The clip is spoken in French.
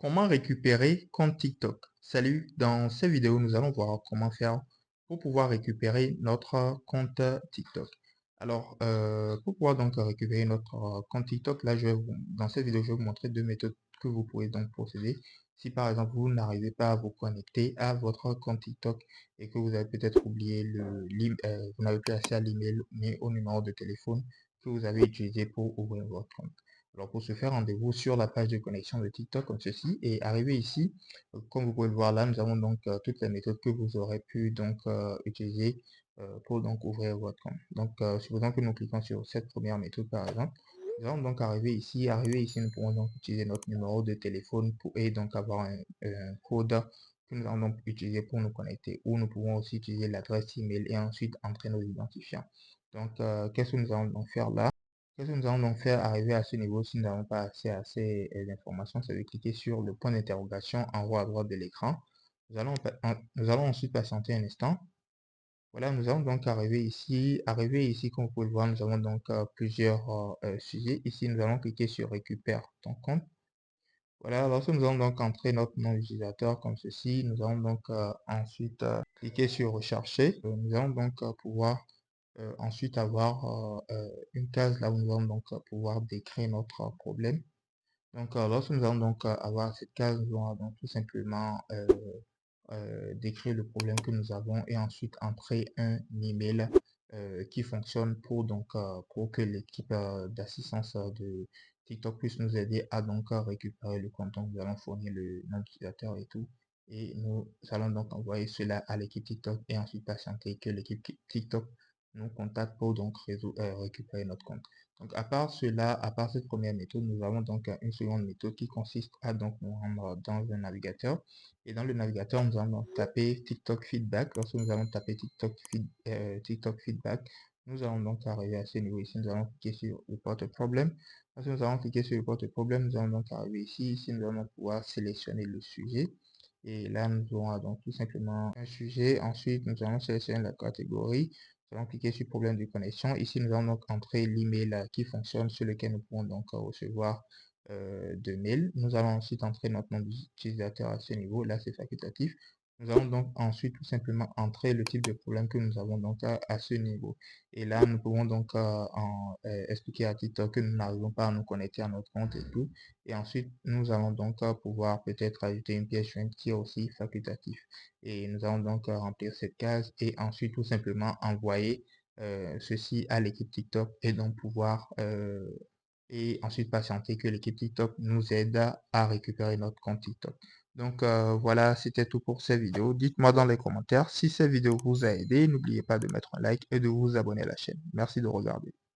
Comment récupérer compte TikTok? Salut, dans cette vidéo, nous allons voir comment faire pour pouvoir récupérer notre compte TikTok. Alors, pour pouvoir donc récupérer notre compte TikTok, là, dans cette vidéo, je vais vous montrer deux méthodes que vous pouvez donc procéder. Si par exemple, vous n'arrivez pas à vous connecter à votre compte TikTok et que vous avez peut-être oublié vous n'avez plus accès à l'email ni au numéro de téléphone que vous avez utilisé pour ouvrir votre compte. Alors pour ce faire, rendez-vous sur la page de connexion de TikTok comme ceci et arrivé ici, comme vous pouvez le voir là, nous avons donc toutes les méthodes que vous aurez pu donc utiliser pour donc ouvrir votre compte. Donc supposons que nous cliquons sur cette première méthode par exemple, nous allons donc arriver ici, nous pourrons donc utiliser notre numéro de téléphone et donc avoir un code que nous allons donc utiliser pour nous connecter ou nous pouvons aussi utiliser l'adresse email et ensuite entrer nos identifiants. Donc qu'est-ce que nous allons donc faire là? Qu'est-ce que nous allons donc faire arriver à ce niveau si nous n'avons pas accès à ces informations? C'est de cliquer sur le point d'interrogation en haut à droite de l'écran. Nous allons ensuite patienter un instant. Voilà, nous allons donc arriver ici. Arrivé ici, comme vous pouvez le voir, nous avons donc plusieurs sujets. Ici, nous allons cliquer sur récupère ton compte. Voilà, lorsque nous allons donc entrer notre nom d'utilisateur comme ceci, nous allons donc ensuite cliquer sur rechercher. Nous allons donc pouvoir ensuite avoir une case là où nous allons donc pouvoir décrire notre problème. Donc lorsque nous allons donc avoir cette case, nous allons donc tout simplement décrire le problème que nous avons et ensuite entrer un email qui fonctionne pour que l'équipe d'assistance de TikTok puisse nous aider à donc récupérer le compte. Donc, nous allons fournir le nom d'utilisateur et tout. Et nous allons donc envoyer cela à l'équipe TikTok et ensuite patienter que l'équipe TikTok nous contacte pour donc récupérer notre compte. Donc, à part cela, à part cette première méthode, nous avons donc une seconde méthode qui consiste à donc nous rendre dans un navigateur. Et dans le navigateur, nous allons taper TikTok Feedback. Lorsque nous allons taper TikTok Feedback, nous allons donc arriver à ce niveau ici. Nous allons cliquer sur Report a Problem. Lorsque nous allons cliquer sur Report a Problem, nous allons donc arriver ici. Ici, nous allons pouvoir sélectionner le sujet. Et là, nous aurons donc tout simplement un sujet. Ensuite, nous allons sélectionner la catégorie. Nous allons cliquer sur problème de connexion. Ici, nous allons donc entrer l'email qui fonctionne, sur lequel nous pourrons donc recevoir de mail. Nous allons ensuite entrer notre nom d'utilisateur à ce niveau. Là, c'est facultatif. Nous allons donc ensuite tout simplement entrer le type de problème que nous avons donc à ce niveau. Et là, nous pouvons donc expliquer à TikTok que nous n'arrivons pas à nous connecter à notre compte et tout. Et ensuite, nous allons donc pouvoir peut-être ajouter une pièce jointe qui est aussi facultatif. Et nous allons donc remplir cette case et ensuite tout simplement envoyer ceci à l'équipe TikTok et donc pouvoir et ensuite patienter que l'équipe TikTok nous aide à récupérer notre compte TikTok. Donc voilà, c'était tout pour cette vidéo. Dites-moi dans les commentaires si cette vidéo vous a aidé. N'oubliez pas de mettre un like et de vous abonner à la chaîne. Merci de regarder.